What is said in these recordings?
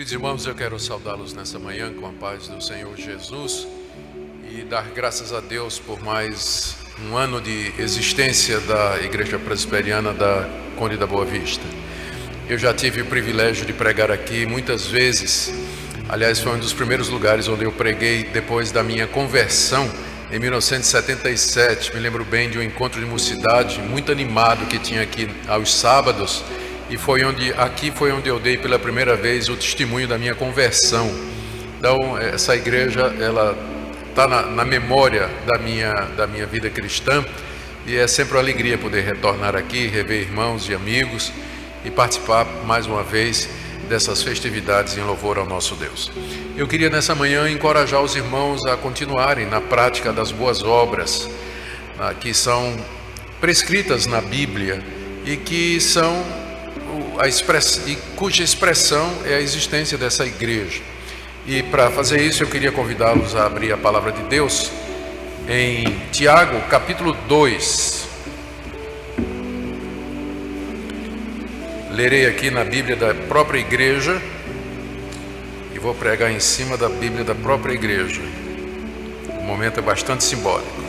Queridos irmãos, eu quero saudá-los nessa manhã com a paz do Senhor Jesus e dar graças a Deus por mais um ano de existência da Igreja Presbiteriana da Conde da Boa Vista. Eu já tive o privilégio de pregar aqui muitas vezes. Aliás, foi um dos primeiros lugares onde eu preguei depois da minha conversão em 1977. Me lembro bem de um encontro de mocidade muito animado que tinha aqui aos sábados. E aqui foi onde eu dei pela primeira vez o testemunho da minha conversão. Então, essa igreja, ela está na memória da minha vida cristã. E é sempre uma alegria poder retornar aqui, rever irmãos e amigos e participar mais uma vez dessas festividades em louvor ao nosso Deus. Eu queria nessa manhã encorajar os irmãos a continuarem na prática das boas obras, que são prescritas na Bíblia e que são cuja expressão é a existência dessa igreja. E para fazer isso eu queria convidá-los a abrir a palavra de Deus em Tiago, capítulo 2. Lerei aqui na Bíblia da própria igreja e vou pregar em cima da Bíblia da própria igreja. O momento é bastante simbólico.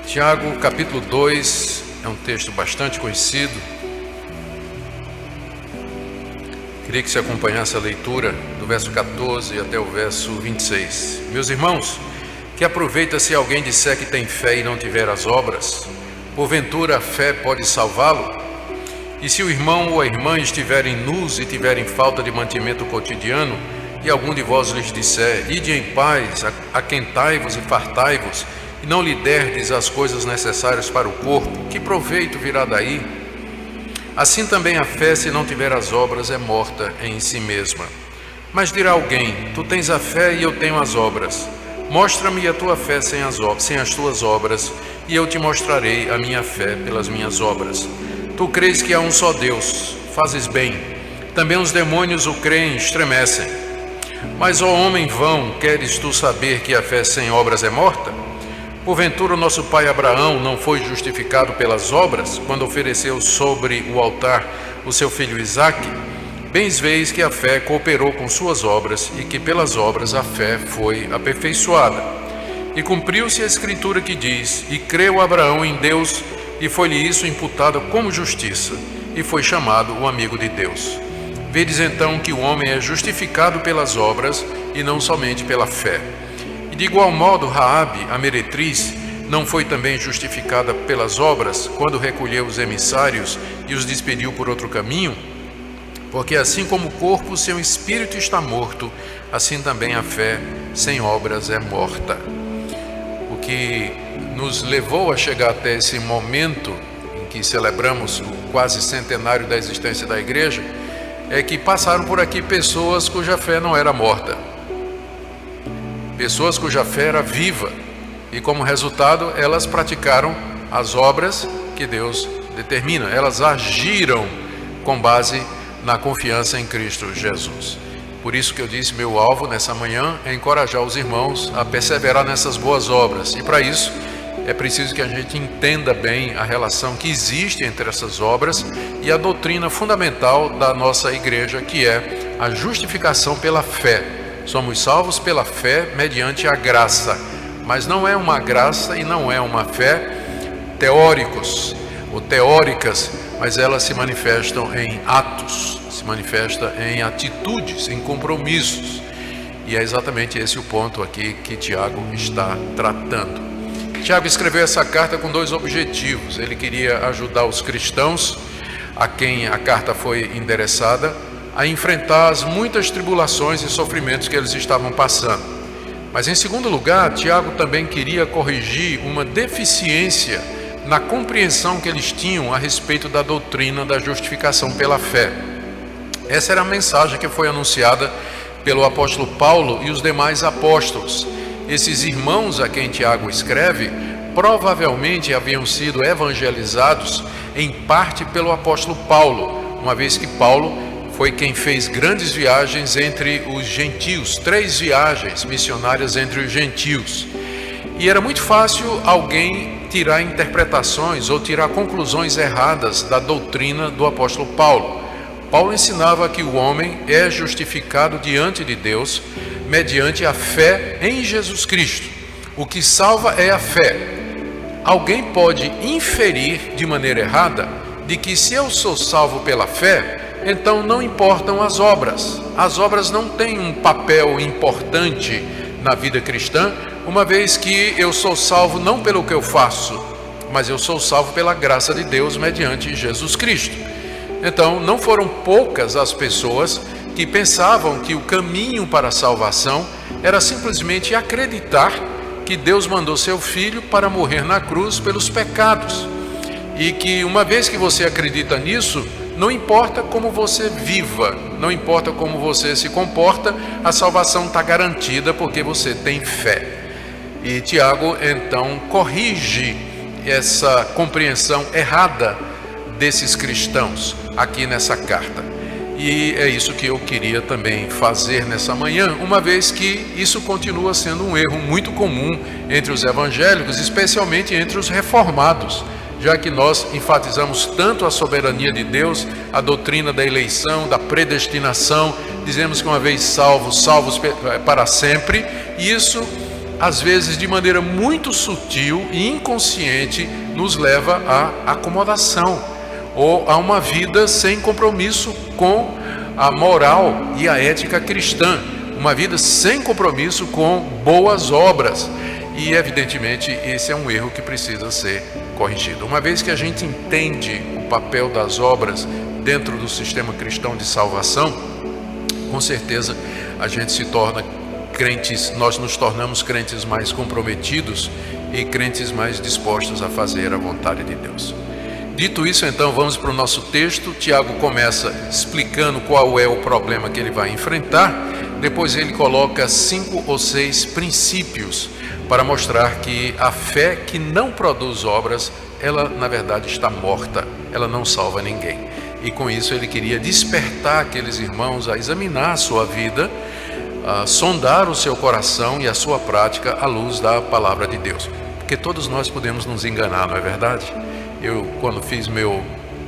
Tiago, capítulo 2, é um texto bastante conhecido. Queria que você acompanhasse a leitura do verso 14 até o verso 26. Meus irmãos, que aproveita se alguém disser que tem fé e não tiver as obras? Porventura a fé pode salvá-lo? E se o irmão ou a irmã estiverem nus e tiverem falta de mantimento cotidiano, e algum de vós lhes disser, ide em paz, aquentai-vos e fartai-vos, e não lhe derdes as coisas necessárias para o corpo, que proveito virá daí? Assim também a fé, se não tiver as obras, é morta em si mesma. Mas dirá alguém, tu tens a fé e eu tenho as obras. Mostra-me a tua fé sem as tuas obras, e eu te mostrarei a minha fé pelas minhas obras. Tu crês que há um só Deus, fazes bem. Também os demônios o creem e estremecem. Mas, ó homem vão, queres tu saber que a fé sem obras é morta? Porventura o nosso pai Abraão não foi justificado pelas obras, quando ofereceu sobre o altar o seu filho Isaque? Bens veis que a fé cooperou com suas obras, e que pelas obras a fé foi aperfeiçoada. E cumpriu-se a escritura que diz, e creu Abraão em Deus, e foi-lhe isso imputado como justiça, e foi chamado o amigo de Deus. Vedes então que o homem é justificado pelas obras, e não somente pela fé. De igual modo, Raabe, a meretriz, não foi também justificada pelas obras, quando recolheu os emissários e os despediu por outro caminho? Porque assim como o corpo sem o espírito está morto, assim também a fé sem obras é morta. O que nos levou a chegar até esse momento em que celebramos o quase centenário da existência da igreja, é que passaram por aqui pessoas cuja fé não era morta. Pessoas cuja fé era viva e, como resultado, elas praticaram as obras que Deus determina. Elas agiram com base na confiança em Cristo Jesus. Por isso que eu disse, meu alvo nessa manhã é encorajar os irmãos a perseverar nessas boas obras. E para isso é preciso que a gente entenda bem a relação que existe entre essas obras e a doutrina fundamental da nossa igreja, que é a justificação pela fé. Somos salvos pela fé mediante a graça, mas não é uma graça e não é uma fé teóricas, mas elas se manifestam em atos, se manifestam em atitudes, em compromissos. E é exatamente esse o ponto aqui que Tiago está tratando. Tiago escreveu essa carta com dois objetivos. Ele queria ajudar os cristãos, a quem a carta foi endereçada, a enfrentar as muitas tribulações e sofrimentos que eles estavam passando. Mas em segundo lugar, Tiago também queria corrigir uma deficiência na compreensão que eles tinham a respeito da doutrina da justificação pela fé. Essa era a mensagem que foi anunciada pelo apóstolo Paulo e os demais apóstolos. Esses irmãos a quem Tiago escreve provavelmente haviam sido evangelizados em parte pelo apóstolo Paulo, uma vez que Paulo foi quem fez grandes viagens entre os gentios, 3 viagens missionárias entre os gentios. E era muito fácil alguém tirar interpretações ou tirar conclusões erradas da doutrina do apóstolo Paulo. Paulo ensinava que o homem é justificado diante de Deus mediante a fé em Jesus Cristo. O que salva é a fé. Alguém pode inferir de maneira errada de que se eu sou salvo pela fé, então não importam as obras. As obras não têm um papel importante na vida cristã, uma vez que eu sou salvo não pelo que eu faço, mas eu sou salvo pela graça de Deus mediante Jesus Cristo. Então, não foram poucas as pessoas que pensavam que o caminho para a salvação era simplesmente acreditar que Deus mandou seu Filho para morrer na cruz pelos pecados. E que uma vez que você acredita nisso, não importa como você viva, não importa como você se comporta, a salvação está garantida porque você tem fé. E Tiago, então, corrige essa compreensão errada desses cristãos aqui nessa carta. E é isso que eu queria também fazer nessa manhã, uma vez que isso continua sendo um erro muito comum entre os evangélicos, especialmente entre os reformados, já que nós enfatizamos tanto a soberania de Deus, a doutrina da eleição, da predestinação, dizemos que uma vez salvos para sempre, e isso, às vezes, de maneira muito sutil e inconsciente, nos leva à acomodação, ou a uma vida sem compromisso com a moral e a ética cristã, uma vida sem compromisso com boas obras. E, evidentemente, esse é um erro que precisa ser corrigido. Uma vez que a gente entende o papel das obras dentro do sistema cristão de salvação, com certeza a gente se torna crentes, nós nos tornamos crentes mais comprometidos e crentes mais dispostos a fazer a vontade de Deus. Dito isso, então, vamos para o nosso texto. Tiago começa explicando qual é o problema que ele vai enfrentar. Depois ele coloca 5 ou 6 princípios para mostrar que a fé que não produz obras, ela na verdade está morta, ela não salva ninguém. E com isso ele queria despertar aqueles irmãos a examinar a sua vida, a sondar o seu coração e a sua prática à luz da palavra de Deus. Porque todos nós podemos nos enganar, não é verdade? Eu, quando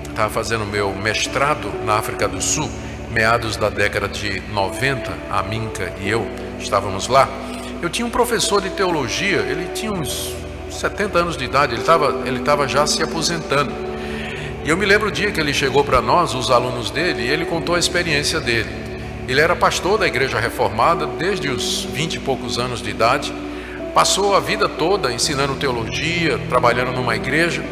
estava fazendo meu mestrado na África do Sul, meados da década de 90, a Minka e eu estávamos lá. Eu tinha um professor de teologia, ele tinha uns 70 anos de idade, ele estava já se aposentando. E eu me lembro o dia que ele chegou para nós, os alunos dele, e ele contou a experiência dele. Ele era pastor da Igreja Reformada desde os 20 e poucos anos de idade, passou a vida toda ensinando teologia, trabalhando numa igreja.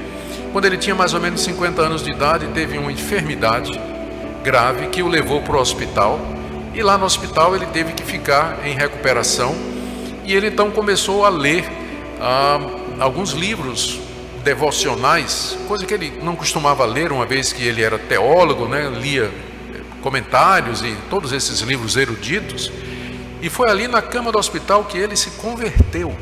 Quando ele tinha mais ou menos 50 anos de idade, teve uma enfermidade grave que o levou para o hospital. E lá no hospital ele teve que ficar em recuperação. E ele então começou a ler alguns livros devocionais, coisa que ele não costumava ler, uma vez que ele era teólogo, né? Lia comentários e todos esses livros eruditos. E foi ali na cama do hospital que ele se converteu.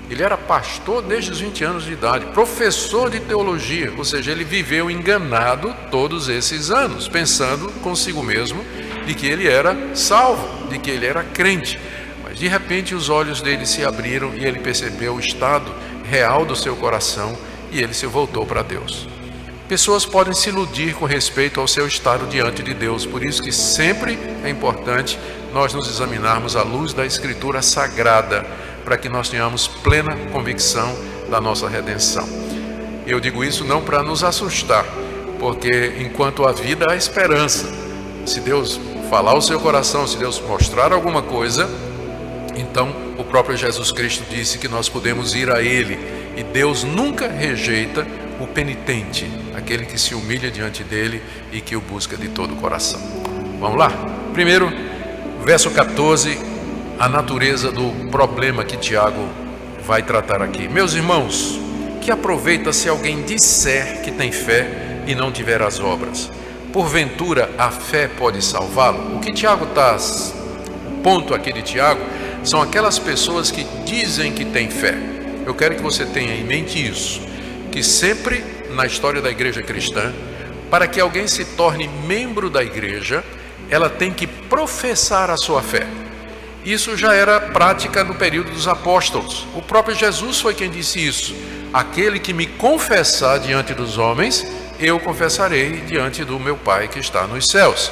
Ele era pastor desde os 20 anos de idade, professor de teologia, ou seja, ele viveu enganado todos esses anos, pensando consigo mesmo de que ele era salvo, de que ele era crente. Mas de repente os olhos dele se abriram e ele percebeu o estado real do seu coração e ele se voltou para Deus. Pessoas podem se iludir com respeito ao seu estado diante de Deus, por isso que sempre é importante nós nos examinarmos à luz da Escritura Sagrada, para que nós tenhamos plena convicção da nossa redenção. Eu digo isso não para nos assustar, porque enquanto há vida há esperança. Se Deus falar ao seu coração, se Deus mostrar alguma coisa, então o próprio Jesus Cristo disse que nós podemos ir a Ele, e Deus nunca rejeita o penitente, aquele que se humilha diante dele e que o busca de todo o coração. Vamos lá? Primeiro, verso 14, a natureza do problema que Tiago vai tratar aqui. Meus irmãos, que aproveita se alguém disser que tem fé e não tiver as obras? Porventura a fé pode salvá-lo? O que Tiago está, o ponto aqui de Tiago, são aquelas pessoas que dizem que têm fé. Eu quero que você tenha em mente isso, que sempre na história da igreja cristã, para que alguém se torne membro da igreja, ela tem que professar a sua fé. Isso já era prática no período dos apóstolos. O próprio Jesus foi quem disse isso. Aquele que me confessar diante dos homens, eu confessarei diante do meu Pai que está nos céus.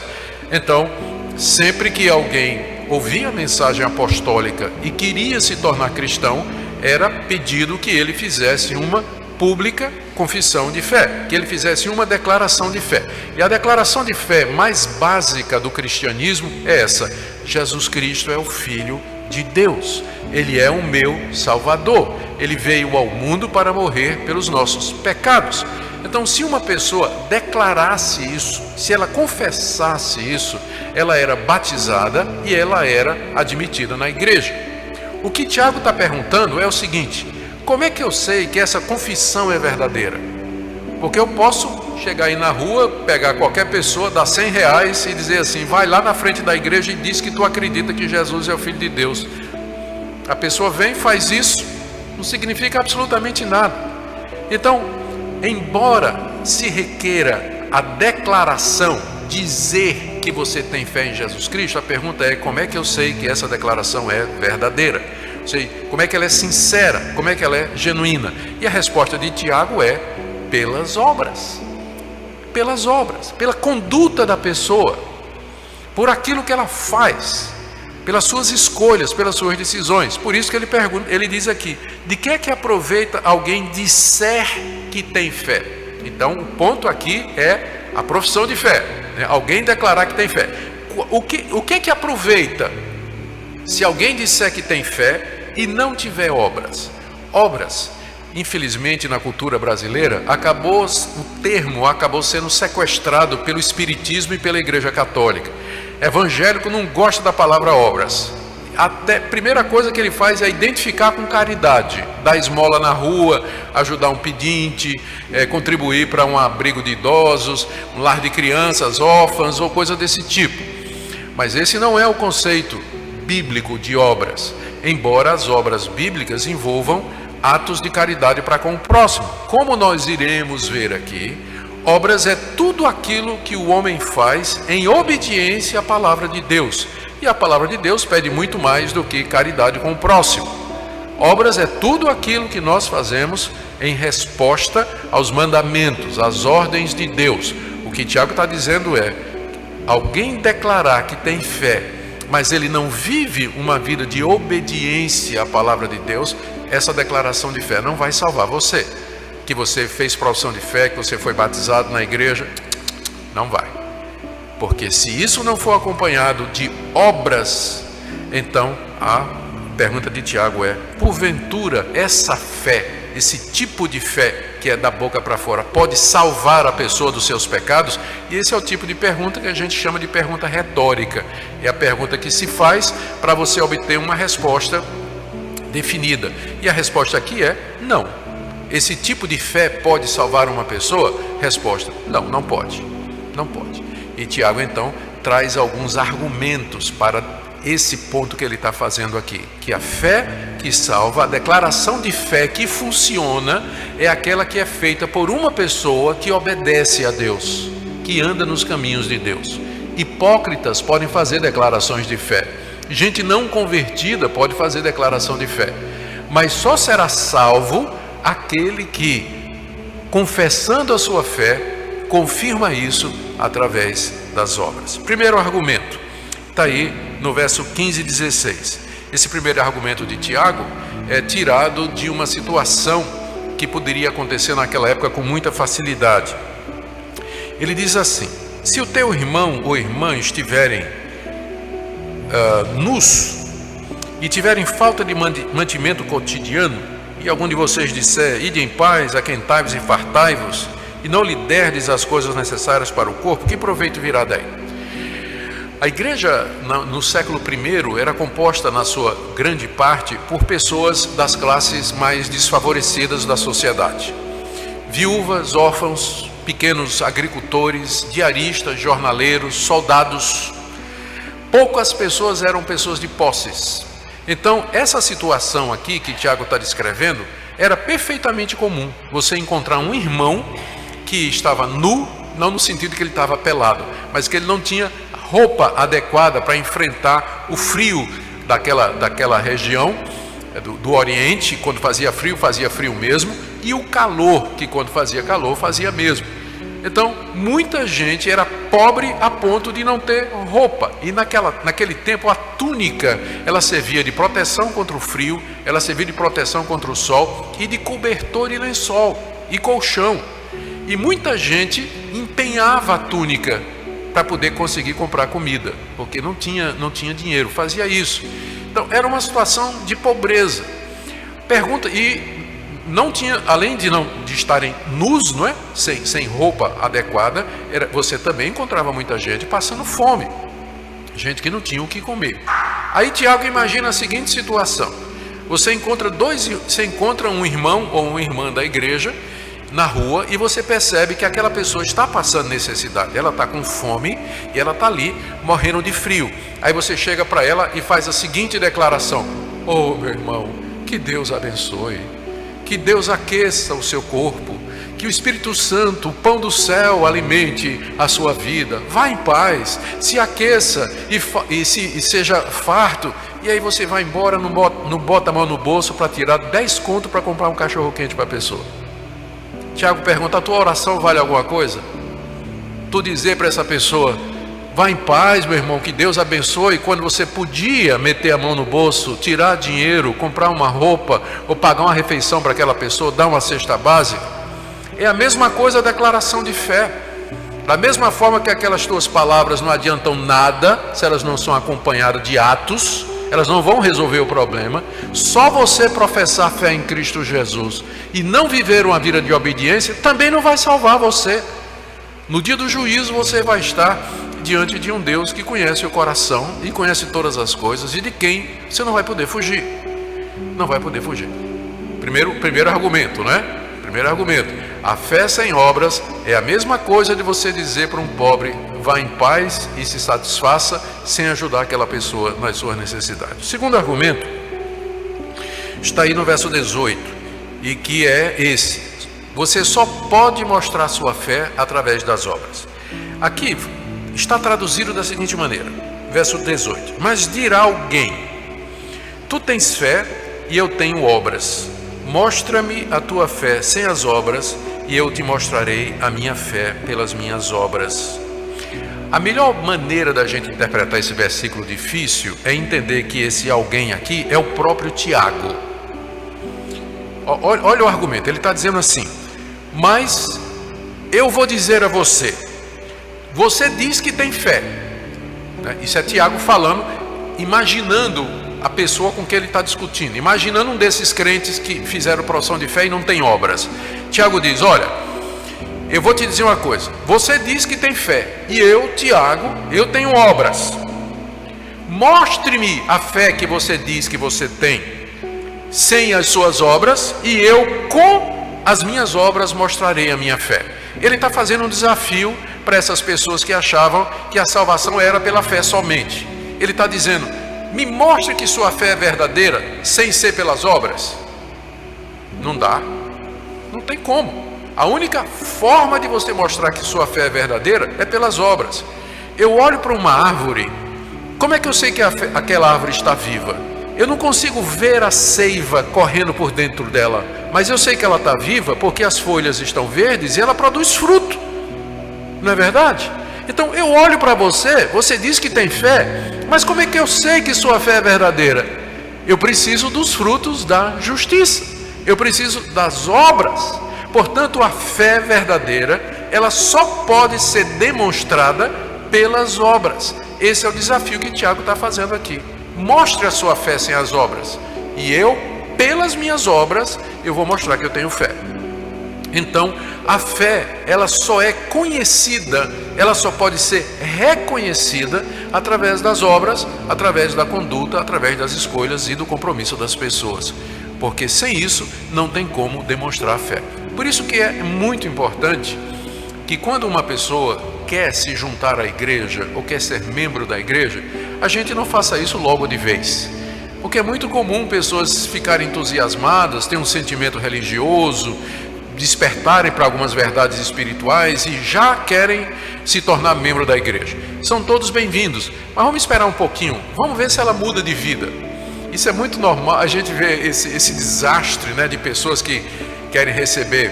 Então, sempre que alguém ouvia a mensagem apostólica e queria se tornar cristão, era pedido que ele fizesse uma pública confissão de fé, que ele fizesse uma declaração de fé. E a declaração de fé mais básica do cristianismo é essa: Jesus Cristo é o Filho de Deus, Ele é o meu Salvador, Ele veio ao mundo para morrer pelos nossos pecados. Então, se uma pessoa declarasse isso, se ela confessasse isso, ela era batizada e ela era admitida na igreja. O que Tiago está perguntando é o seguinte: como é que eu sei que essa confissão é verdadeira? Porque eu posso chegar aí na rua, pegar qualquer pessoa, dar R$100 e dizer assim: vai lá na frente da igreja e diz que tu acredita que Jesus é o Filho de Deus. A pessoa vem, faz isso, não significa absolutamente nada. Então, embora se requeira a declaração, dizer que você tem fé em Jesus Cristo, a pergunta é: como é que eu sei que essa declaração é verdadeira? Como é que ela é sincera? Como é que ela é genuína? E a resposta de Tiago é: pelas obras. Pelas obras, pela conduta da pessoa, por aquilo que ela faz, pelas suas escolhas, pelas suas decisões. Por isso que ele pergunta, ele diz aqui: de que é que aproveita alguém disser que tem fé? Então, o ponto aqui é a profissão de fé, né? Alguém declarar que tem fé. O que é que aproveita se alguém disser que tem fé e não tiver obras? Obras, infelizmente, na cultura brasileira, o termo acabou sendo sequestrado pelo espiritismo e pela Igreja Católica. Evangélico não gosta da palavra obras. A primeira coisa que ele faz é identificar com caridade, dar esmola na rua, ajudar um pedinte, contribuir para um abrigo de idosos, um lar de crianças órfãs ou coisa desse tipo. Mas esse não é o conceito bíblico de obras, embora as obras bíblicas envolvam atos de caridade para com o próximo. Como nós iremos ver aqui, obras é tudo aquilo que o homem faz em obediência à palavra de Deus. E a palavra de Deus pede muito mais do que caridade com o próximo. Obras é tudo aquilo que nós fazemos em resposta aos mandamentos, às ordens de Deus. O que Tiago está dizendo é: alguém declarar que tem fé, mas ele não vive uma vida de obediência à palavra de Deus, essa declaração de fé não vai salvar você. Que você fez profissão de fé, que você foi batizado na igreja, não vai. Porque se isso não for acompanhado de obras, então a pergunta de Tiago é: porventura essa fé, esse tipo de fé que é da boca para fora, pode salvar a pessoa dos seus pecados? E esse é o tipo de pergunta que a gente chama de pergunta retórica. É a pergunta que se faz para você obter uma resposta definida. E a resposta aqui é: não. Esse tipo de fé pode salvar uma pessoa? Resposta: não, não pode. Não pode. E Tiago então traz alguns argumentos para esse ponto que ele está fazendo aqui, que a fé que salva, a declaração de fé que funciona, é aquela que é feita por uma pessoa que obedece a Deus, que anda nos caminhos de Deus. Hipócritas podem fazer declarações de fé, gente não convertida pode fazer declaração de fé, mas só será salvo aquele que, confessando a sua fé, confirma isso através das obras. Primeiro argumento está aí no verso 15 e 16. Esse primeiro argumento de Tiago é tirado de uma situação que poderia acontecer naquela época com muita facilidade. Ele diz assim: se o teu irmão ou irmã estiverem nus e tiverem falta de mantimento cotidiano, e algum de vocês disser: ide em paz, aquentai-vos e fartai-vos, e não lhe derdes as coisas necessárias para o corpo, que proveito virá daí? A igreja no século I era composta, na sua grande parte, por pessoas das classes mais desfavorecidas da sociedade. Viúvas, órfãos, pequenos agricultores, diaristas, jornaleiros, soldados. Poucas pessoas eram pessoas de posses. Então, essa situação aqui que Tiago está descrevendo era perfeitamente comum. Você encontrar um irmão que estava nu, não no sentido que ele estava pelado, mas que ele não tinha roupa adequada para enfrentar o frio daquela região do Oriente. Quando fazia frio mesmo, e o calor, que quando fazia calor, fazia mesmo. Então, muita gente era pobre a ponto de não ter roupa. E naquele tempo, a túnica, ela servia de proteção contra o frio, ela servia de proteção contra o sol e de cobertor e lençol e colchão. E muita gente empenhava a túnica para poder conseguir comprar comida, porque não tinha dinheiro, fazia isso. Então, era uma situação de pobreza. Não tinha, além de estarem nus, não é? Sem roupa adequada, você também encontrava muita gente passando fome, gente que não tinha o que comer. Aí Tiago imagina a seguinte situação: você encontra um irmão ou uma irmã da igreja na rua e você percebe que aquela pessoa está passando necessidade, ela está com fome e ela está ali morrendo de frio. Aí você chega para ela e faz a seguinte declaração: oh, meu irmão, que Deus abençoe, que Deus aqueça o seu corpo, que o Espírito Santo, o pão do céu, alimente a sua vida. Vá em paz, se aqueça e seja farto. E aí você vai embora, não bota a mão no bolso para tirar 10 conto para comprar um cachorro quente para a pessoa. Tiago pergunta: a tua oração vale alguma coisa? Tu dizer para essa pessoa: vá em paz, meu irmão, que Deus abençoe, quando você podia meter a mão no bolso, tirar dinheiro, comprar uma roupa ou pagar uma refeição para aquela pessoa, dar uma cesta básica. É a mesma coisa a declaração de fé. Da mesma forma que aquelas tuas palavras não adiantam nada se elas não são acompanhadas de atos, elas não vão resolver o problema. Só você professar fé em Cristo Jesus e não viver uma vida de obediência também não vai salvar você. No dia do juízo você vai estar diante de um Deus que conhece o coração e conhece todas as coisas, e de quem você não vai poder fugir. Não vai poder fugir. Primeiro argumento, não é? Primeiro argumento: a fé sem obras é a mesma coisa de você dizer para um pobre: vá em paz e se satisfaça, sem ajudar aquela pessoa nas suas necessidades. O segundo argumento está aí no verso 18, e que é esse: você só pode mostrar sua fé através das obras. Aqui está traduzido da seguinte maneira, verso 18: mas dirá alguém: tu tens fé e eu tenho obras. Mostra-me a tua fé sem as obras, e eu te mostrarei a minha fé pelas minhas obras. A melhor maneira da gente interpretar esse versículo difícil é entender que esse alguém aqui é o próprio Tiago. Olha o argumento, ele está dizendo assim: mas eu vou dizer a você, você diz que tem fé. Isso é Tiago falando, imaginando a pessoa com quem ele está discutindo, imaginando um desses crentes que fizeram profissão de fé e não tem obras. Tiago diz: olha, eu vou te dizer uma coisa, você diz que tem fé, e eu, Tiago, eu tenho obras. Mostre-me a fé que você diz que você tem sem as suas obras, e eu com as minhas obras mostrarei a minha fé. Ele está fazendo um desafio para essas pessoas que achavam que a salvação era pela fé somente. Ele está dizendo: me mostre que sua fé é verdadeira sem ser pelas obras. Não dá, não tem como. A única forma de você mostrar que sua fé é verdadeira é pelas obras. Eu olho para uma árvore, como é que eu sei que aquela árvore está viva? Eu não consigo ver a seiva correndo por dentro dela, mas eu sei que ela está viva porque as folhas estão verdes e ela produz fruto. Não é verdade? Então eu olho para você, você diz que tem fé, mas como é que eu sei que sua fé é verdadeira? Eu preciso dos frutos da justiça, eu preciso das obras. Portanto, a fé verdadeira, ela só pode ser demonstrada pelas obras. Esse é o desafio que Tiago está fazendo aqui. Mostre a sua fé sem as obras, e eu, pelas minhas obras, eu vou mostrar que eu tenho fé. Então, a fé, ela só é conhecida, ela só pode ser reconhecida através das obras, através da conduta, através das escolhas e do compromisso das pessoas. Porque sem isso, não tem como demonstrar a fé. Por isso que é muito importante que quando uma pessoa quer se juntar à igreja ou quer ser membro da igreja, a gente não faça isso logo de vez. Porque é muito comum pessoas ficarem entusiasmadas, ter um sentimento religioso, despertarem para algumas verdades espirituais e já querem se tornar membro da igreja. São todos bem-vindos, mas vamos esperar um pouquinho, vamos ver se ela muda de vida. Isso é muito normal, a gente vê esse desastre, né, de pessoas que querem receber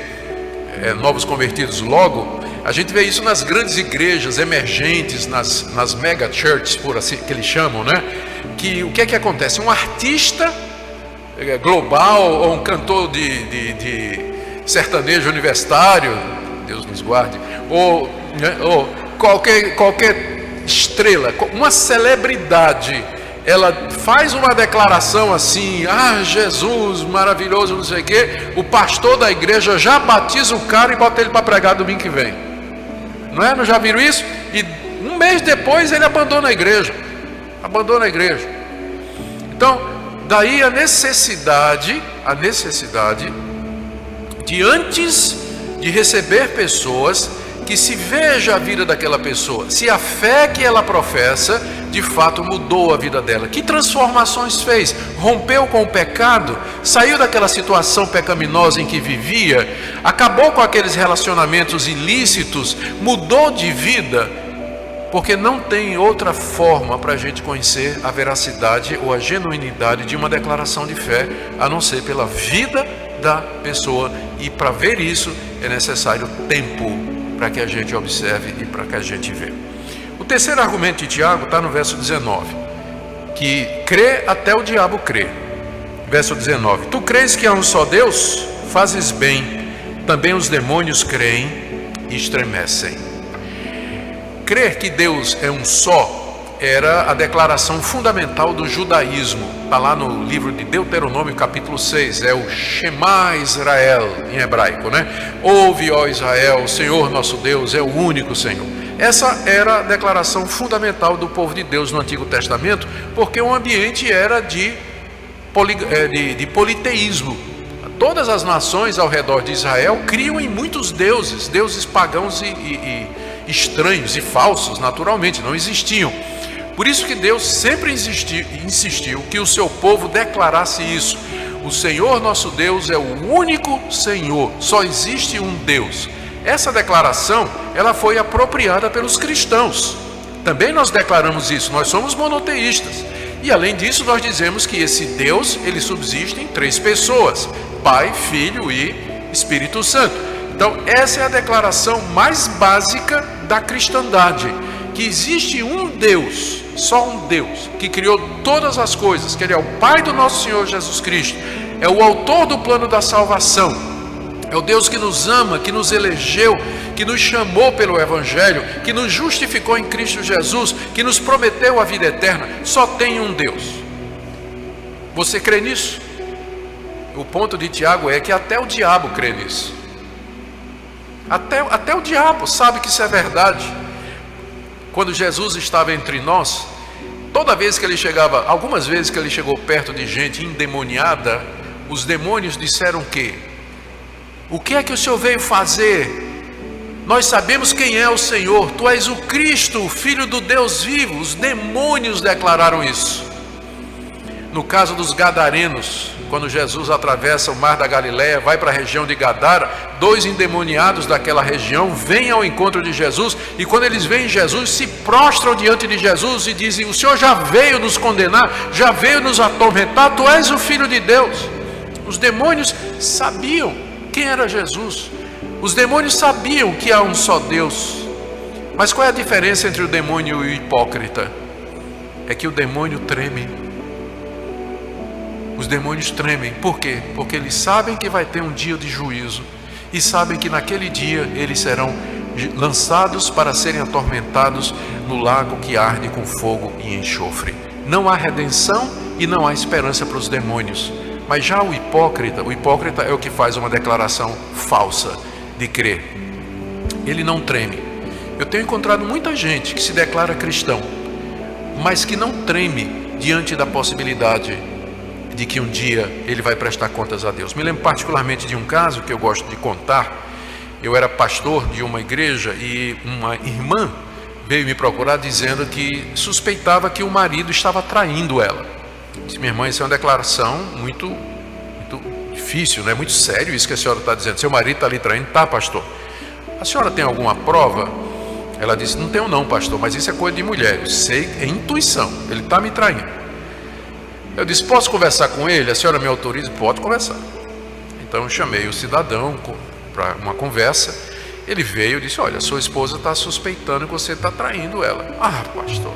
novos convertidos logo. A gente vê isso nas grandes igrejas emergentes, nas mega churches, por assim que eles chamam, né? Que o que é que acontece? Um artista global ou um cantor de sertanejo universitário, Deus nos guarde, ou qualquer estrela, uma celebridade, ela faz uma declaração assim: ah, Jesus, maravilhoso, não sei o quê. O pastor da igreja já batiza o cara e bota ele para pregar domingo que vem. Não é? Não já viram isso? E um mês depois ele abandona a igreja. Então, daí a necessidade de, antes de receber pessoas, que se veja a vida daquela pessoa, se a fé que ela professa de fato mudou a vida dela, que transformações fez, rompeu com o pecado, saiu daquela situação pecaminosa em que vivia, acabou com aqueles relacionamentos ilícitos, mudou de vida, porque não tem outra forma para a gente conhecer a veracidade ou a genuinidade de uma declaração de fé, a não ser pela vida da pessoa, e para ver isso é necessário tempo, para que a gente observe e para que a gente vê. O terceiro argumento de Tiago está no verso 19, que crê até o diabo crê. Verso 19: tu crês que há um só Deus? Fazes bem, também os demônios creem e estremecem. Crer que Deus é um só era a declaração fundamental do judaísmo. Está lá no livro de Deuteronômio, capítulo 6, é o Shema Israel, em hebraico, né? Ouve, ó Israel, o Senhor nosso Deus é o único Senhor. Essa era a declaração fundamental do povo de Deus no Antigo Testamento, porque o ambiente era de politeísmo. Todas as nações ao redor de Israel criam em muitos deuses pagãos e estranhos e falsos, naturalmente, não existiam. Por isso que Deus sempre insistiu que o seu povo declarasse isso: o Senhor nosso Deus é o único Senhor, só existe um Deus. Essa declaração, ela foi apropriada pelos cristãos. Também nós declaramos isso, nós somos monoteístas. E além disso, nós dizemos que esse Deus, ele subsiste em 3 pessoas: Pai, Filho e Espírito Santo. Então, essa é a declaração mais básica da cristandade, que existe um Deus, só um Deus, que criou todas as coisas, que Ele é o Pai do nosso Senhor Jesus Cristo, é o autor do plano da salvação, é o Deus que nos ama, que nos elegeu, que nos chamou pelo Evangelho, que nos justificou em Cristo Jesus, que nos prometeu a vida eterna. Só tem um Deus. Você crê nisso? O ponto de Tiago é que até o diabo crê nisso. Até o diabo sabe que isso é verdade. Quando Jesus estava entre nós, toda vez que ele chegava, algumas vezes que ele chegou perto de gente endemoniada, os demônios disseram o que é que o Senhor veio fazer? Nós sabemos quem é o Senhor, tu és o Cristo, o Filho do Deus vivo. Os demônios declararam isso. No caso dos gadarenos, quando Jesus atravessa o mar da Galileia, vai para a região de Gadara, 2 endemoniados daquela região vêm ao encontro de Jesus, e quando eles veem Jesus, se prostram diante de Jesus e dizem: o Senhor já veio nos condenar, já veio nos atormentar, tu és o Filho de Deus. Os demônios sabiam quem era Jesus, os demônios sabiam que há um só Deus. Mas qual é a diferença entre o demônio e o hipócrita? É que o demônio treme. Os demônios tremem. Por quê? Porque eles sabem que vai ter um dia de juízo, e sabem que naquele dia eles serão lançados para serem atormentados no lago que arde com fogo e enxofre. Não há redenção e não há esperança para os demônios. Mas já o hipócrita é o que faz uma declaração falsa de crer. Ele não treme. Eu tenho encontrado muita gente que se declara cristão, mas que não treme diante da possibilidade de que um dia ele vai prestar contas a Deus. Me lembro particularmente de um caso que eu gosto de contar. Eu era pastor de uma igreja e uma irmã veio me procurar dizendo que suspeitava que o marido estava traindo ela. Disse: minha irmã, isso é uma declaração muito difícil, né? Muito sério isso que a senhora está dizendo. Seu marido está ali traindo? Tá, pastor. A senhora tem alguma prova? Ela disse: não tenho não, pastor, mas isso é coisa de mulher. Eu sei, é intuição, ele está me traindo. Eu disse: posso conversar com ele? A senhora me autoriza? Pode conversar. Então eu chamei o cidadão para uma conversa, Ele veio e disse: olha, sua esposa está suspeitando que você está traindo ela. Ah, pastor,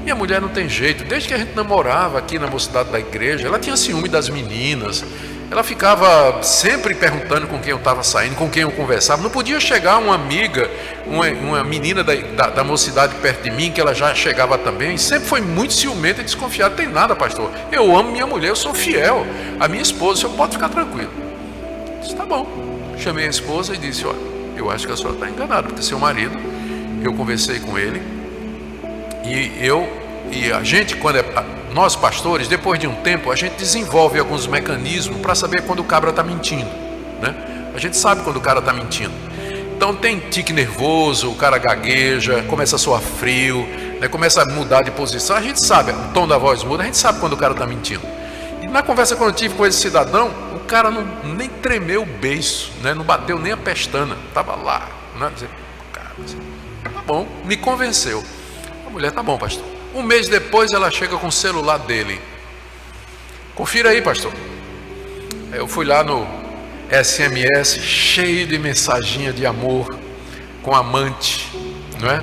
minha mulher não tem jeito. Desde que a gente namorava aqui na mocidade da igreja, ela tinha ciúme das meninas. Ela ficava sempre perguntando com quem eu estava saindo, com quem eu conversava. Não podia chegar uma amiga, uma menina da mocidade perto de mim, que ela já chegava também. Sempre foi muito ciumenta e desconfiada. Não tem nada, pastor. Eu amo minha mulher, eu sou fiel à minha esposa, o senhor pode ficar tranquilo. Eu disse: tá bom. Chamei a esposa e disse: olha, eu acho que a senhora está enganada, porque seu marido, eu conversei com ele, e a gente, nós pastores, depois de um tempo, a gente desenvolve alguns mecanismos para saber quando o cabra está mentindo, né? A gente sabe quando o cara está mentindo. Então tem tique nervoso, o cara gagueja, começa a suar frio, né? Começa a mudar de posição, a gente sabe, o tom da voz muda, a gente sabe quando o cara está mentindo. E na conversa que eu tive com esse cidadão, o cara nem tremeu o beiço, né? Não bateu nem a pestana, estava lá, né? Cara, tá bom, me convenceu. A mulher: tá bom, pastor. Um mês depois ela chega com o celular dele. Confira aí, pastor. Eu fui lá no SMS, cheio de mensaginha de amor com amante, não é?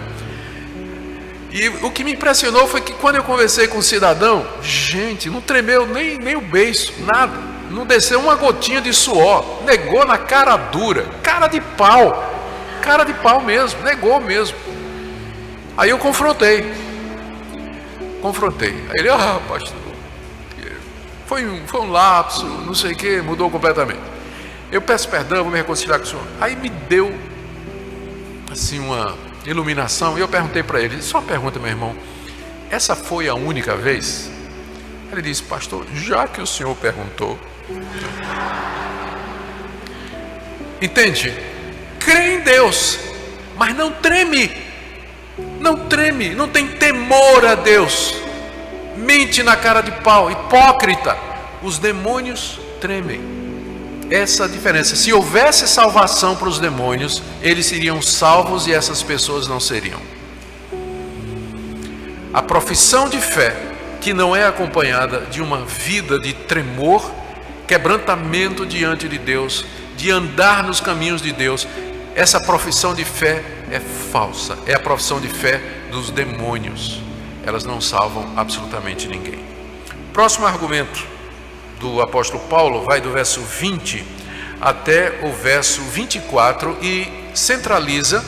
E o que me impressionou foi que quando eu conversei com o cidadão, gente, não tremeu nem o beiço, nada. Não desceu uma gotinha de suor. Negou na cara dura, cara de pau mesmo, negou mesmo. Aí eu confrontei. Aí ele: ah, pastor, foi um lapso, não sei o que, mudou completamente. Eu peço perdão, vou me reconciliar com o senhor. Aí me deu assim uma iluminação, e eu perguntei para ele: só uma pergunta, meu irmão, essa foi a única vez? Ele disse: pastor, já que o senhor perguntou. Entende? Crê em Deus, mas não treme, não tem temor a Deus, mente na cara de pau, hipócrita. Os demônios tremem. Essa é a diferença. Se houvesse salvação para os demônios, eles seriam salvos e essas pessoas não seriam. A profissão de fé que não é acompanhada de uma vida de tremor, quebrantamento diante de Deus, de andar nos caminhos de Deus, essa profissão de fé é falsa. É a profissão de fé dos demônios. Elas não salvam absolutamente ninguém. Próximo argumento do apóstolo Paulo vai do verso 20 até o verso 24 e centraliza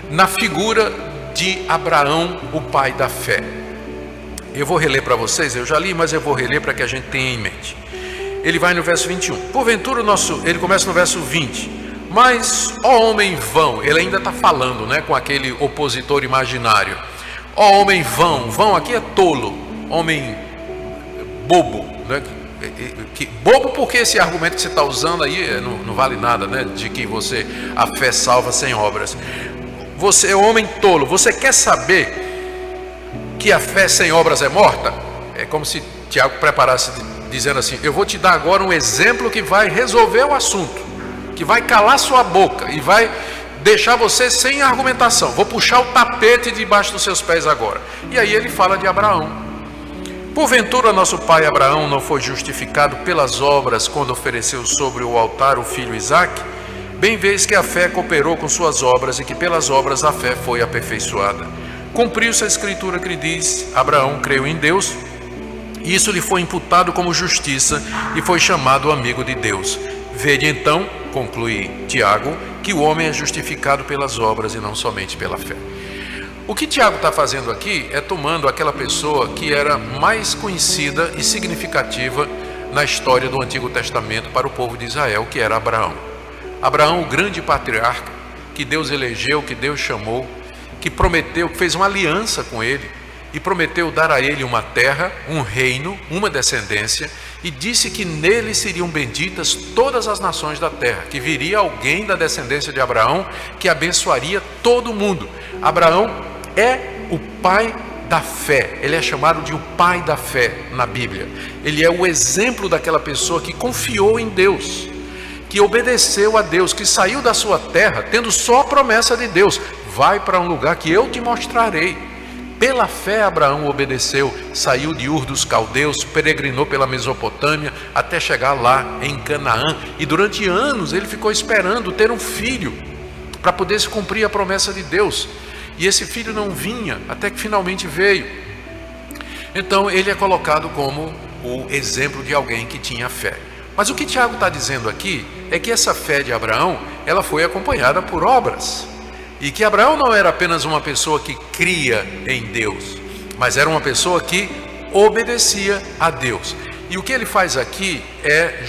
na figura de Abraão, o pai da fé. Eu vou reler para vocês, eu já li, mas eu vou reler para que a gente tenha em mente. Ele vai no verso 21. Porventura ele começa no verso 20. Mas, ó homem vão, ele ainda está falando, né, com aquele opositor imaginário. Ó homem vão aqui é tolo, homem bobo, né? Bobo porque esse argumento que você está usando aí não vale nada, né? De que a fé salva sem obras. Você é homem tolo, você quer saber que a fé sem obras é morta? É como se Tiago preparasse dizendo assim: eu vou te dar agora um exemplo que vai resolver o assunto, que vai calar sua boca e vai deixar você sem argumentação. Vou puxar o tapete debaixo dos seus pés agora. E aí ele fala de Abraão. Porventura nosso pai Abraão não foi justificado pelas obras quando ofereceu sobre o altar o filho Isaque? Bem vês que a fé cooperou com suas obras e que pelas obras a fé foi aperfeiçoada. Cumpriu-se a escritura que diz: Abraão creu em Deus, e isso lhe foi imputado como justiça e foi chamado amigo de Deus. Vede então, conclui Tiago, que o homem é justificado pelas obras e não somente pela fé. O que Tiago está fazendo aqui é tomando aquela pessoa que era mais conhecida e significativa na história do Antigo Testamento para o povo de Israel, que era Abraão. Abraão, o grande patriarca, que Deus elegeu, que Deus chamou, que prometeu, que fez uma aliança com ele e prometeu dar a ele uma terra, um reino, uma descendência, e disse que nele seriam benditas todas as nações da terra, que viria alguém da descendência de Abraão que abençoaria todo mundo. Abraão é o pai da fé, ele é chamado de o pai da fé na Bíblia. Ele é o exemplo daquela pessoa que confiou em Deus, que obedeceu a Deus, que saiu da sua terra tendo só a promessa de Deus: vai para um lugar que eu te mostrarei. Pela fé Abraão obedeceu, saiu de Ur dos Caldeus, peregrinou pela Mesopotâmia até chegar lá em Canaã, e durante anos ele ficou esperando ter um filho. para poder se cumprir a promessa de Deus. E esse filho não vinha, até que finalmente veio. Então ele é colocado como o exemplo de alguém que tinha fé. Mas o que Tiago está dizendo aqui é que essa fé de Abraão, ela foi acompanhada por obras. E que Abraão não era apenas uma pessoa que cria em Deus, mas era uma pessoa que obedecia a Deus. E o que ele faz aqui é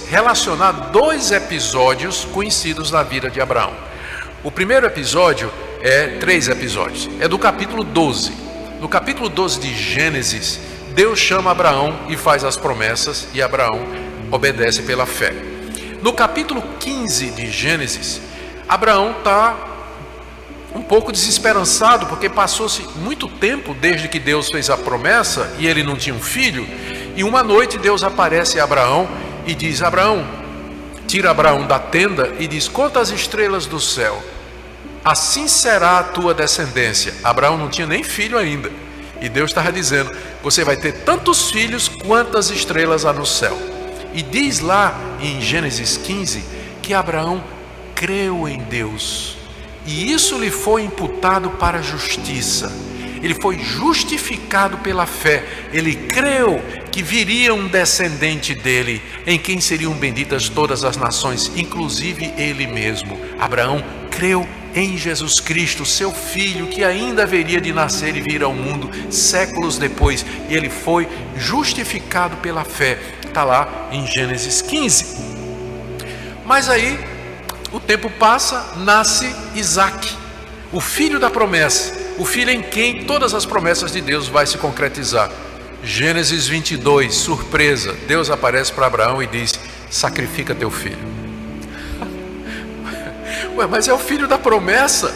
relacionar dois episódios conhecidos na vida de Abraão. O primeiro episódio três episódios, é do capítulo 12. No capítulo 12 de Gênesis, Deus chama Abraão e faz as promessas, e Abraão obedece pela fé. No capítulo 15 de Gênesis, Abraão está um pouco desesperançado, porque passou-se muito tempo desde que Deus fez a promessa e ele não tinha um filho. E uma noite Deus aparece a Abraão e diz: Abraão, tira Abraão da tenda e diz: conta as estrelas do céu, assim será a tua descendência. Abraão não tinha nem filho ainda, e Deus estava dizendo: você vai ter tantos filhos quantas estrelas há no céu. E diz lá em Gênesis 15 que Abraão creu em Deus, e isso lhe foi imputado para a justiça. Ele foi justificado pela fé. Ele creu que viria um descendente dele, em quem seriam benditas todas as nações, inclusive ele mesmo. Abraão creu em Jesus Cristo, seu filho, que ainda haveria de nascer e vir ao mundo séculos depois. E ele foi justificado pela fé. Está lá em Gênesis 15. Mas aí o tempo passa, nasce Isaque, o filho da promessa, o filho em quem todas as promessas de Deus vai se concretizar. Gênesis 22, surpresa, Deus aparece para Abraão e diz: sacrifica teu filho. Ué, mas é o filho da promessa,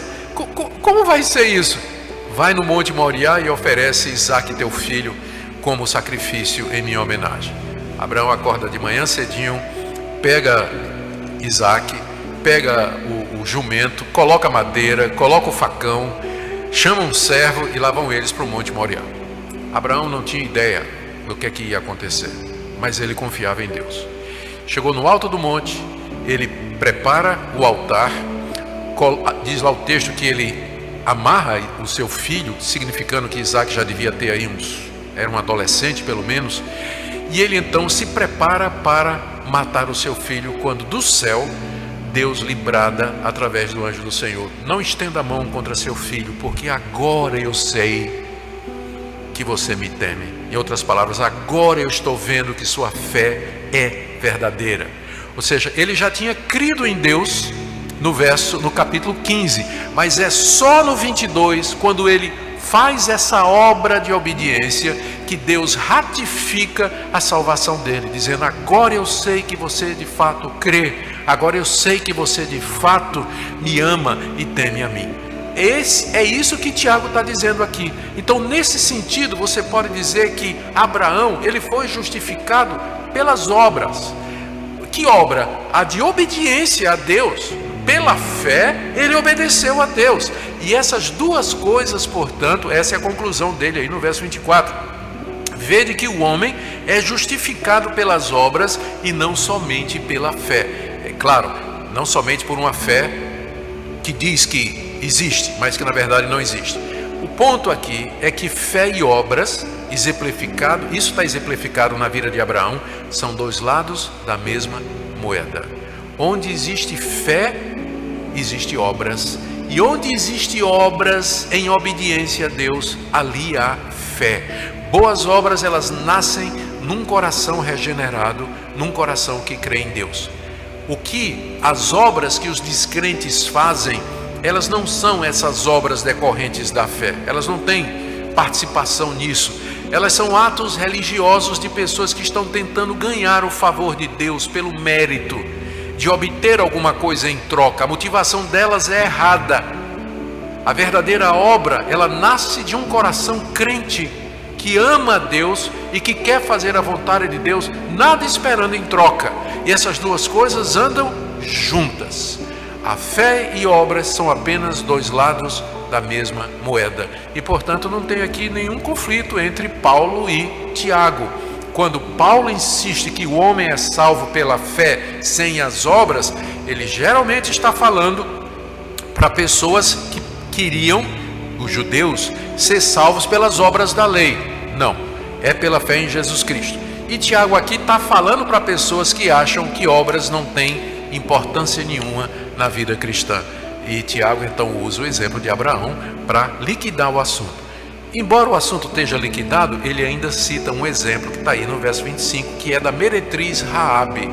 como vai ser isso? Vai no Monte Moriá e oferece Isaque teu filho como sacrifício em minha homenagem. Abraão acorda de manhã cedinho, pega Isaque, pega o jumento, coloca madeira, coloca o facão, chama um servo e lá vão eles para o Monte Moriá. Abraão não tinha ideia do que ia acontecer, mas ele confiava em Deus. Chegou no alto do monte, ele prepara o altar, diz lá o texto que ele amarra o seu filho, significando que Isaque já devia ter aí era um adolescente pelo menos, e ele então se prepara para matar o seu filho, quando do céu Deus lhe brada através do anjo do Senhor: não estenda a mão contra seu filho, porque agora eu sei que você me teme. Em outras palavras, agora eu estou vendo que sua fé é verdadeira. Ou seja, ele já tinha crido em Deus no capítulo 15, mas é só no 22, quando ele faz essa obra de obediência, que Deus ratifica a salvação dele, dizendo: agora eu sei que você de fato crê, agora eu sei que você de fato me ama e teme a mim. É isso que Tiago está dizendo aqui. Então, nesse sentido, você pode dizer que Abraão, ele foi justificado pelas obras. Que obra? A de obediência a Deus. Pela fé, ele obedeceu a Deus. E essas duas coisas, portanto, essa é a conclusão dele aí no verso 24. Vede que o homem é justificado pelas obras e não somente pela fé. É claro, não somente por uma fé que diz que existe, mas que na verdade não existe. O ponto aqui é que fé e obras, isso está exemplificado na vida de Abraão, são dois lados da mesma moeda. Onde existe fé, existe obras. E onde existe obras em obediência a Deus, ali há fé. Boas obras, elas nascem num coração regenerado, num coração que crê em Deus. As obras que os descrentes fazem, elas não são essas obras decorrentes da fé. Elas não têm participação nisso. Elas são atos religiosos de pessoas que estão tentando ganhar o favor de Deus pelo mérito de obter alguma coisa em troca. A motivação delas é errada. A verdadeira obra, ela nasce de um coração crente, que ama a Deus e que quer fazer a vontade de Deus, nada esperando em troca. E essas duas coisas andam juntas. A fé e obras são apenas dois lados da mesma moeda. E, portanto, não tem aqui nenhum conflito entre Paulo e Tiago. quando Paulo insiste que o homem é salvo pela fé sem as obras, ele geralmente está falando para pessoas que queriam, os judeus, ser salvos pelas obras da lei. Não, é pela fé em Jesus Cristo. E Tiago aqui está falando para pessoas que acham que obras não têm importância nenhuma na vida cristã. E Tiago então usa o exemplo de Abraão para liquidar o assunto. Embora o assunto esteja liquidado, ele ainda cita um exemplo que está aí no verso 25, que é da meretriz Raabe.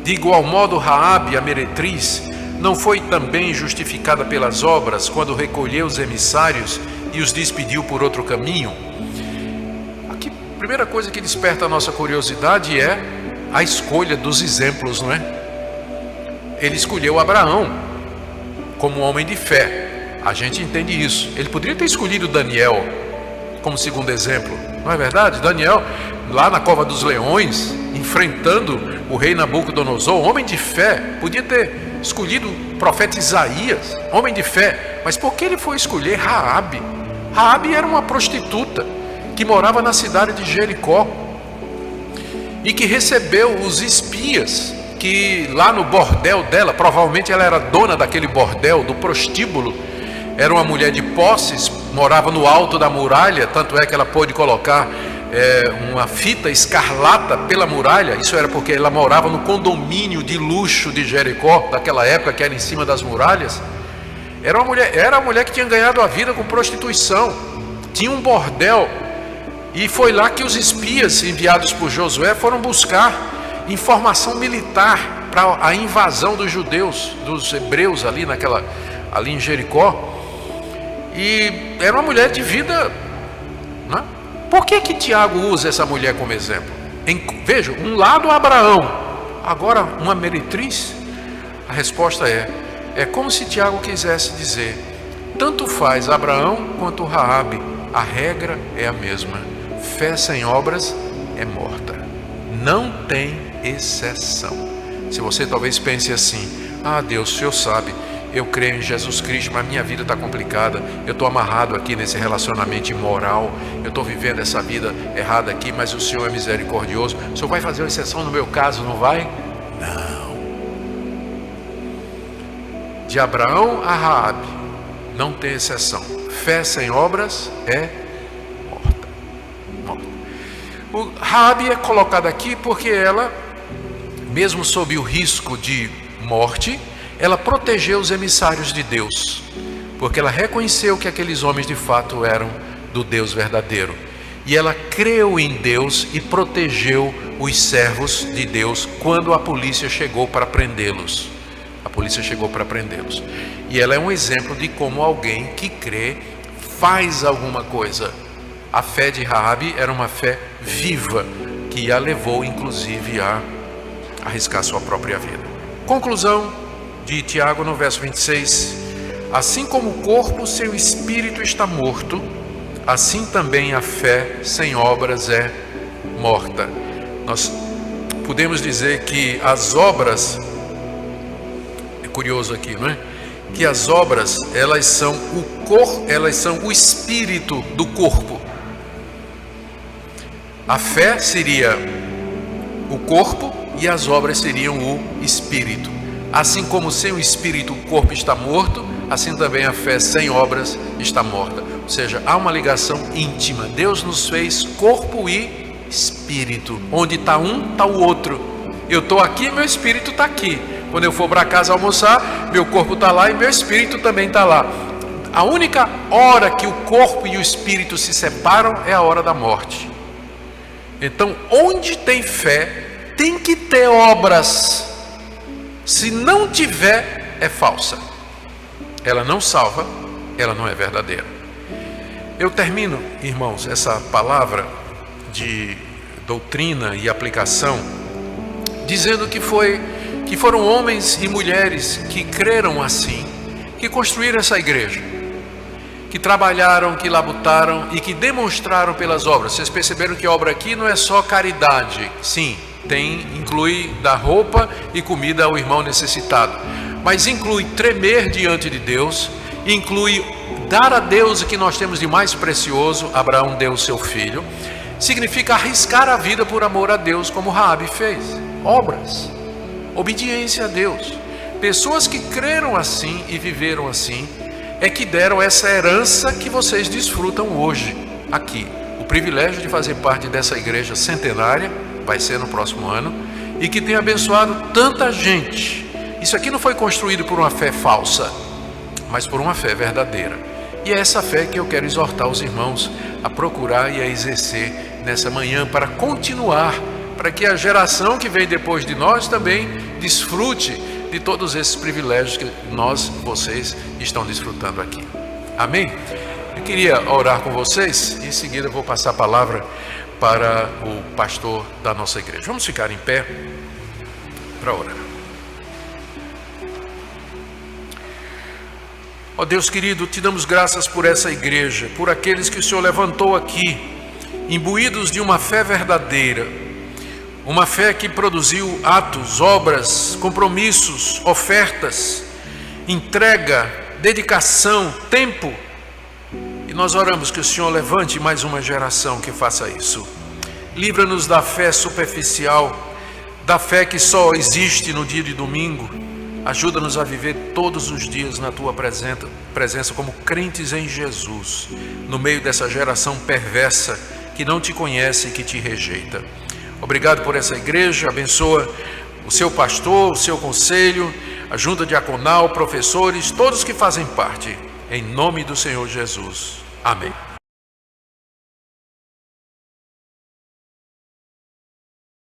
De igual modo, Raabe, a meretriz, não foi também justificada pelas obras quando recolheu os emissários e os despediu por outro caminho? Aqui, a primeira coisa que desperta a nossa curiosidade é a escolha dos exemplos, não é? Ele escolheu Abraão como homem de fé. A gente entende isso. Ele poderia ter escolhido Daniel como segundo exemplo, não é verdade? Daniel, lá na cova dos leões, enfrentando o rei Nabucodonosor, homem de fé, podia ter escolhido o profeta Isaías, homem de fé. Mas por que ele foi escolher Raabe? Raabe era uma prostituta que morava na cidade de Jericó e que recebeu os espias que lá no bordel dela, provavelmente ela era dona daquele bordel, do prostíbulo, era uma mulher de posses, morava no alto da muralha, tanto é que ela pôde colocar uma fita escarlata pela muralha. Isso era porque ela morava no condomínio de luxo de Jericó, daquela época, que era em cima das muralhas. Era a mulher que tinha ganhado a vida com prostituição, tinha um bordel, e foi lá que os espias enviados por Josué foram buscar informação militar para a invasão dos judeus, dos hebreus ali em Jericó. E era uma mulher de vida, né? Por que Tiago usa essa mulher como exemplo? Veja, um lado Abraão, agora uma meretriz. A resposta é como se Tiago quisesse dizer: tanto faz Abraão quanto Raabe, a regra é a mesma. Fé sem obras é morta. Não tem exceção. Se você talvez pense assim: Deus, o Senhor sabe, eu creio em Jesus Cristo, mas minha vida está complicada, eu estou amarrado aqui nesse relacionamento imoral, eu estou vivendo essa vida errada aqui, mas o Senhor é misericordioso, o Senhor vai fazer uma exceção no meu caso, não vai? Não. De Abraão a Raabe, não tem exceção. Fé sem obras é morta. O Raabe é colocado aqui porque ela, mesmo sob o risco de morte, ela protegeu os emissários de Deus, porque ela reconheceu que aqueles homens de fato eram do Deus verdadeiro, e ela creu em Deus e protegeu os servos de Deus quando a polícia chegou para prendê-los. E ela é um exemplo de como alguém que crê faz alguma coisa. A fé de Raabe era uma fé viva, que a levou inclusive a arriscar sua própria vida. Conclusão de Tiago no verso 26: assim como o corpo sem o espírito está morto, assim também a fé sem obras é morta. Nós podemos dizer que as obras, é curioso aqui, não é? Que as obras, elas são o espírito do corpo. A fé seria o corpo e as obras seriam o espírito. Assim como sem o espírito o corpo está morto, assim também a fé sem obras está morta. Ou seja, há uma ligação íntima. Deus nos fez corpo e espírito. Onde está um, está o outro. Eu estou aqui, meu espírito está aqui. Quando eu for para casa almoçar, meu corpo está lá e meu espírito também está lá. A única hora que o corpo e o espírito se separam é a hora da morte. Então, onde tem fé, tem que ter obras. Se não tiver, é falsa. Ela não salva, ela não é verdadeira. Eu termino, irmãos, essa palavra de doutrina e aplicação, dizendo que foram homens e mulheres que creram assim, que construíram essa igreja, que trabalharam, que labutaram e que demonstraram pelas obras. Vocês perceberam que a obra aqui não é só caridade. Sim, inclui dar roupa e comida ao irmão necessitado, mas inclui tremer diante de Deus, inclui dar a Deus o que nós temos de mais precioso. Abraão deu o seu filho, significa arriscar a vida por amor a Deus, como Raabe fez. Obras, obediência a Deus. Pessoas que creram assim e viveram assim é que deram essa herança que vocês desfrutam hoje aqui. O privilégio de fazer parte dessa igreja centenária, vai ser no próximo ano, e que tem abençoado tanta gente. Isso aqui não foi construído por uma fé falsa, mas por uma fé verdadeira. E é essa fé que eu quero exortar os irmãos a procurar e a exercer nessa manhã, para continuar, para que a geração que vem depois de nós também desfrute de todos esses privilégios que vocês estão desfrutando aqui. Amém? Eu queria orar com vocês e em seguida eu vou passar a palavra para o pastor da nossa igreja. Vamos ficar em pé para orar. Ó Deus querido, te damos graças por essa igreja, por aqueles que o Senhor levantou aqui, imbuídos de uma fé verdadeira, uma fé que produziu atos, obras, compromissos, ofertas, entrega, dedicação, tempo. E nós oramos que o Senhor levante mais uma geração que faça isso. Livra-nos da fé superficial, da fé que só existe no dia de domingo. Ajuda-nos a viver todos os dias na Tua presença como crentes em Jesus, no meio dessa geração perversa que não Te conhece e que Te rejeita. Obrigado por essa igreja, abençoa o seu pastor, o seu conselho, a junta diaconal, professores, todos que fazem parte, em nome do Senhor Jesus. Amém.